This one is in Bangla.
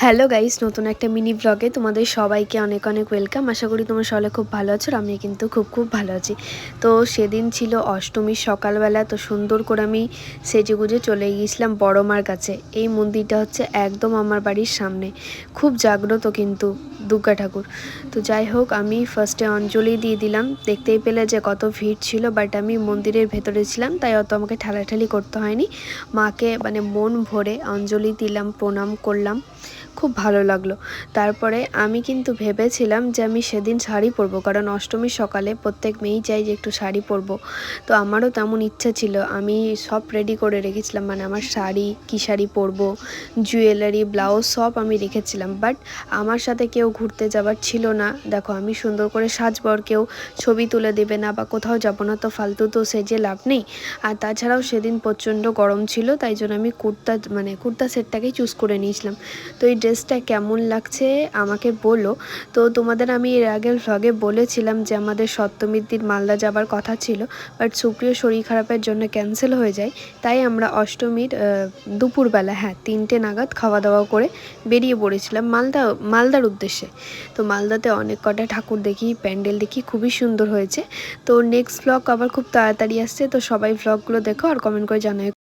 হ্যালো গাইস, নতুন একটা মিনি ব্লগে তোমাদের সবাইকে অনেক অনেক ওয়েলকাম। আশা করি তোমরা সবাই খুব ভালো আছো। আমি কিন্তু খুব ভালো আছি। তো সেদিন ছিল অষ্টমীর সকালবেলা, তো সুন্দর করে আমি সেজেগুজে চলে গিয়েছিলাম বড় মার কাছে। এই মন্দিরটা হচ্ছে একদম আমার বাড়ির সামনে, খুব জাগ্রত কিন্তু দুর্গা ঠাকুর। তো যাই হোক, আমি ফার্স্টে অঞ্জলি দিয়ে দিলাম। দেখতেই পেলে যে কত ভিড় ছিল, বাট আমি মন্দিরের ভেতরে ছিলাম তাই অত আমাকে ঠেলাঠেলি করতে হয়নি। মাকে মন ভরে অঞ্জলি দিলাম, প্রণাম করলাম, খুব ভালো লাগলো। তারপরে আমি কিন্তু ভেবেছিলাম যে আমি সেদিন শাড়ি পরবো, কারণ অষ্টমীর সকালে প্রত্যেক মেয়েই চাই যে একটু শাড়ি পরবো। তো আমারও তেমন ইচ্ছা ছিল, আমি সব রেডি করে রেখেছিলাম, আমার শাড়ি, কী শাড়ি পরবো, জুয়েলারি, ব্লাউজ সব আমি রেখেছিলাম। বাট আমার সাথে কেউ ঘুরতে যাবার ছিল না। দেখো, আমি সুন্দর করে সাজবো, কেউ ছবি তুলে দেবে না বা কোথাও যাবো না, তো ফালতু তো সেজে লাভ নেই। আর তাছাড়াও সেদিন প্রচণ্ড গরম ছিল, তাই জন্য আমি কুর্তা সেটটাকেই চুজ করে নিয়েছিলাম। তো এই ড্রেসটা কেমন লাগছে আমাকে বলো। তো তোমাদের আমি এর আগের ভ্লগে বলেছিলাম যে আমাদের সপ্তমীর দিন মালদা যাবার কথা ছিল, বাট সুপ্রিয় শরীর খারাপের জন্য ক্যান্সেল হয়ে যায়। তাই আমরা অষ্টমীর দুপুরবেলা 3টে নাগাদ খাওয়া দাওয়া করে বেরিয়ে পড়েছিলাম মালদার উদ্দেশ্যে। তো মালদাতে অনেক কটা ঠাকুর দেখি, প্যান্ডেল দেখি, খুবই সুন্দর হয়েছে। তো নেক্সট ভ্লগ আবার খুব তাড়াতাড়ি আসছে, তো সবাই ভ্লগগুলো দেখো আর কমেন্ট করে জানাও।